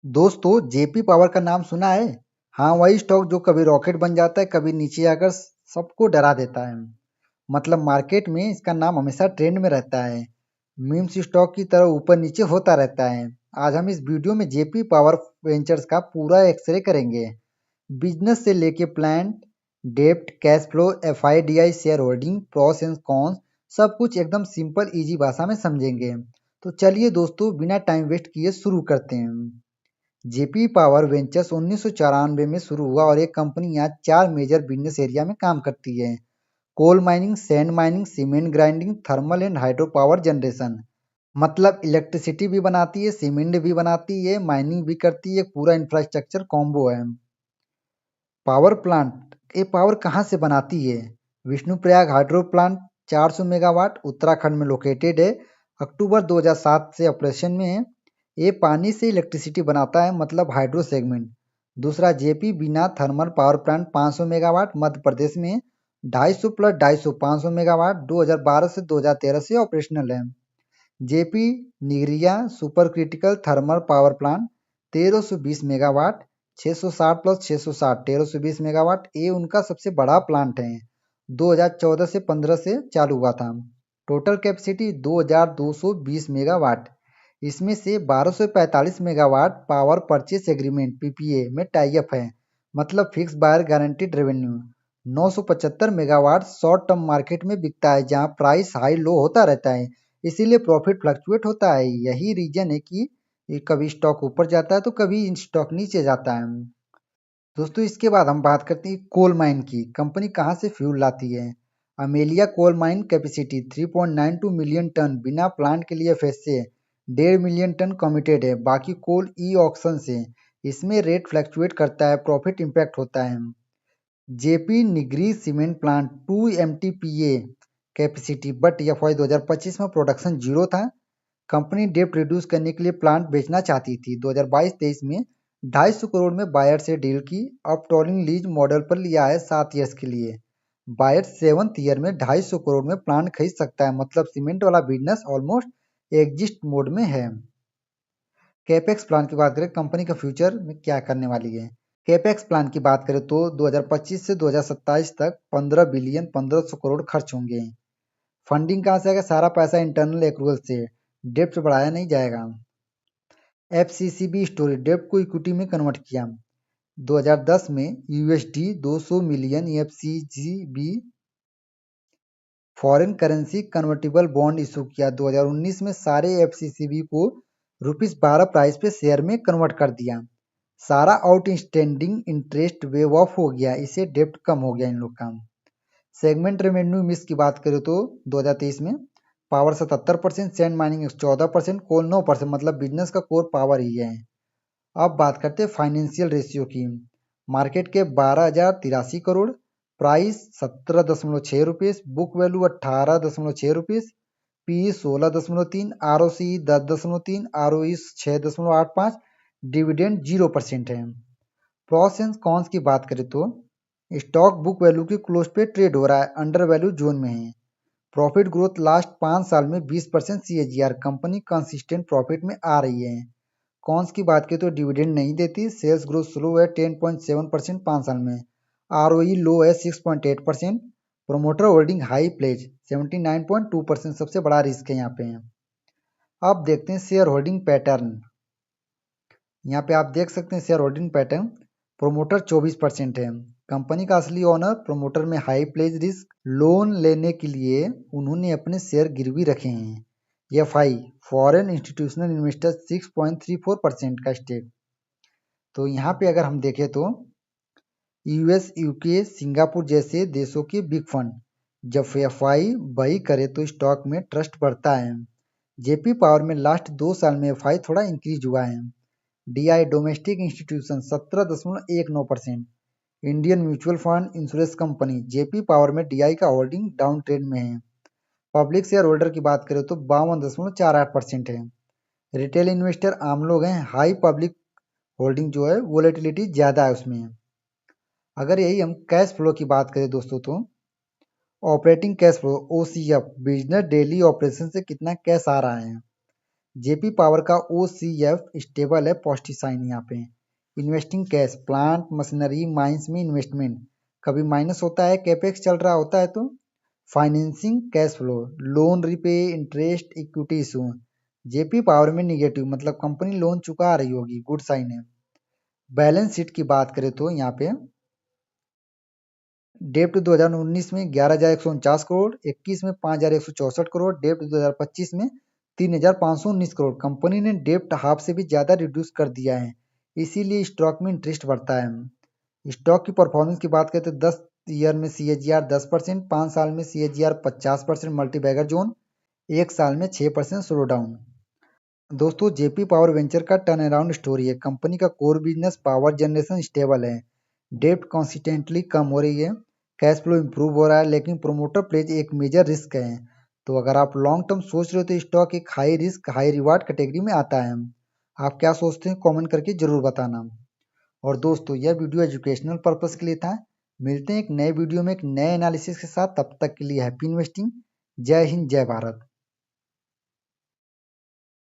दोस्तों, JP power का नाम सुना है? हाँ, वही स्टॉक जो कभी रॉकेट बन जाता है, कभी नीचे आकर सबको डरा देता है। मतलब मार्केट में इसका नाम हमेशा ट्रेंड में रहता है। मीम्स स्टॉक की तरह ऊपर नीचे होता रहता है। आज हम इस वीडियो में जेपी पावर वेंचर्स का पूरा एक्सरे करेंगे। बिजनेस से लेके प्लांट, डेप्ट, cash flow, FIDI, share holding, pros and cons, सब कुछ एकदम सिंपल इजी भाषा में समझेंगे। तो चलिए दोस्तों, बिना टाइम वेस्ट किए शुरू करते हैं। जेपी पावर वेंचर्स 1994 में शुरू हुआ और ये कंपनी यहाँ 4 मेजर बिजनेस एरिया में काम करती है। Coal mining, sand mining, cement grinding, thermal and hydro power generation. मतलब इलेक्ट्रिसिटी भी बनाती है, सीमेंट भी बनाती है, माइनिंग भी करती है, पूरा इंफ्रास्ट्रक्चर कॉम्बो है। पावर प्लांट, ये पावर कहाँ से बनाती है? Vishnuprayag hydro plant 400 megawatt Uttarakhand में लोकेटेड है। अक्टूबर 2007 से ऑपरेशन में है। ये पानी से इलेक्ट्रिसिटी बनाता है, मतलब हाइड्रो सेगमेंट। दूसरा जेपी बिना thermal power plant 500 megawatt Madhya Pradesh में है। 250 प्लस 250 500 मेगावाट 2012 से 2013 से ऑपरेशनल है। JP Nigrie super critical thermal power plant 1320 megawatt 660 plus 660 1320 megawatt, ये उनका सबसे बड़ा प्लांट है। 2014 से 15 से चालू हुआ था। Total capacity 2220 megawatt. इसमें से 1245 megawatt power purchase agreement PPA में टाई अप है, मतलब fix buyer guaranteed revenue. 975 megawatt short term market में बिकता है, जहां प्राइस हाई लो होता रहता है, इसीलिए प्रॉफिट फ्लक्चुएट होता है। यही रीजन है कि ये कभी स्टॉक ऊपर जाता है तो कभी स्टॉक नीचे जाता है। दोस्तों, इसके बाद हम बात करते हैं कोल माइन की। कंपनी कहाँ से फ्यूल लाती है? Amelia coal mine capacity 3.92 million ton बिना प्लांट के लिए फेस से 1.5 मिलियन टन कमिटेड है। बाकी कोल ई ऑक्शन से। इसमें रेट फ्लक्चुएट करता है, प्रॉफिट इम्पैक्ट होता है। JP Nigrie cement plant 2 MTPA capacity, but FY 2025 में प्रोडक्शन जीरो था। कंपनी डेप्ट रिड्यूस करने के लिए प्लांट बेचना चाहती थी। 2022-23 में 250 करोड़ में बायर से डील की। अब टोलिंग लीज मॉडल पर लिया है 7 ईयर्स के लिए। बायर 7th ईयर में 250 करोड़ में प्लांट खरीद सकता है, मतलब सीमेंट वाला बिजनेस ऑलमोस्ट एग्जिस्ट मोड में है। कैपेक्स प्लान की बात करें, कंपनी का फ्यूचर में क्या करने वाली है। कैपेक्स प्लान की बात करें तो 2025 से 2027 तक 15 बिलियन 1500 करोड़ खर्च होंगे। फंडिंग कहाँ से आएगा? सारा पैसा इंटरनल एक्रूवल से, डेप्ट बढ़ाया नहीं जाएगा। एफसीसीबी स्टोरी, डेप्ट को इक्विटी में कन्वर्ट किया। 2010 में USD 200 million FCCB foreign currency convertible bond issue किया। 2019 में सारे एफसीसीबी को ₹12 प्राइस पे शेयर में कन्वर्ट कर दिया। सारा आउटस्टैंडिंग इंटरेस्ट वेव ऑफ हो गया, इससे डेप्ट कम हो गया इन लोग का। सेगमेंट रेवेन्यू मिक्स की बात करें तो 2023 में पावर 77%, सैंड माइनिंग 14%, कोल 9%, मतलब बिजनेस का कोर पावर ही है। अब बात करते हैं फाइनेंशियल रेशियो की। मार्केट के 12,083 करोड़, प्राइस 17.6 रुपये, बुक वैल्यू 18.6 रुपये, पी 16.3, आरओसी 10.3, आरओई 6.85, डिविडेंड 0% है। प्रॉस एंड कॉन्स की बात करें तो स्टॉक बुक वैल्यू के क्लोज पे ट्रेड हो रहा है, अंडर वैल्यू जोन में है। प्रॉफिट ग्रोथ लास्ट 5 साल में 20% सीएजीआर, कंपनी कंसिस्टेंट प्रॉफिट में आ रही है। कॉन्स की बात करें तो डिविडेंड नहीं देती, सेल्स ग्रोथ स्लो है 10.7% 5 साल में, आरओई लो है 6.8%, प्रोमोटर होल्डिंग हाई प्लेज 79.2%, सबसे बड़ा रिस्क है यहाँ पे। अब देखते हैं शेयर होल्डिंग पैटर्न। यहाँ पे आप देख सकते हैं शेयर होल्डिंग पैटर्न। प्रोमोटर 24% है। कंपनी का असली ओनर प्रोमोटर में हाई प्लेज रिस्क। लोन लेने के लिए उन्होंने अपने शेयर गिरवी रखे हैं। एफआई फॉरेन इंस्टीट्यूशनल इन्वेस्टर 6.34% का स्टेक। तो यहाँ पे अगर हम देखें तो यूएस, यूके, सिंगापुर जैसे देशों के बिग फंड जब एफआई बाई करे तो स्टॉक में ट्रस्ट बढ़ता है। जेपी पावर में लास्ट 2 साल में एफआई थोड़ा इंक्रीज हुआ है। DI domestic institution 17.19%। Indian mutual fund insurance company JP power में डीआई का होल्डिंग डाउन ट्रेंड में है। पब्लिक शेयर होल्डर की बात करें तो 52.48% है। रिटेल इन्वेस्टर आम लोग हैं, हाई पब्लिक होल्डिंग जो है वोलेटिलिटी ज़्यादा है उसमें। अगर यही हम कैश फ्लो की बात करें दोस्तों तो operating cash flow OCF, business daily operation से कितना कैश आ रहा है। जेपी पावर का OCF स्टेबल है, पॉजिटिव साइन यहाँ पे। Investing cash, plant machinery mines में इन्वेस्टमेंट, कभी माइनस होता है, कैपेक्स चल रहा होता है तो। Financing cash flow, loan repay, interest, equity issue. JP power में निगेटिव मतलब कंपनी लोन चुका रही होगी, गुड साइन है। बैलेंस शीट की बात करें तो यहाँ पे डेप्ट 2019 में 11,149 करोड़, 21 में 5,164 करोड़, डेप्ट 2025 में 3,519 करोड़। कंपनी ने डेप्ट हाफ से भी ज़्यादा रिड्यूस कर दिया है, इसीलिए स्टॉक में इंटरेस्ट बढ़ता है। स्टॉक की परफॉर्मेंस की बात करें तो 10 ईयर में CAGR 10%, 5 साल में CAGR 50%, मल्टीबैगर जोन, 1 साल में 6% स्लो डाउन। दोस्तों जेपी पावर वेंचर का टर्न अराउंड स्टोरी है। कंपनी का core business power generation stable है, डेप्ट कॉन्सिस्टेंटली कम हो रही है, कैश फ्लो इंप्रूव हो रहा है, लेकिन प्रोमोटर प्लेज एक मेजर रिस्क है। तो अगर आप लॉन्ग टर्म सोच रहे हो तो स्टॉक एक high risk high reward category में आता है। आप क्या सोचते हैं कमेंट करके जरूर बताना। और दोस्तों यह वीडियो एजुकेशनल पर्पस के लिए था। मिलते हैं एक नए वीडियो में एक नए एनालिसिस के साथ, तब तक के लिए हैप्पी इन्वेस्टिंग। जय हिंद, जय भारत।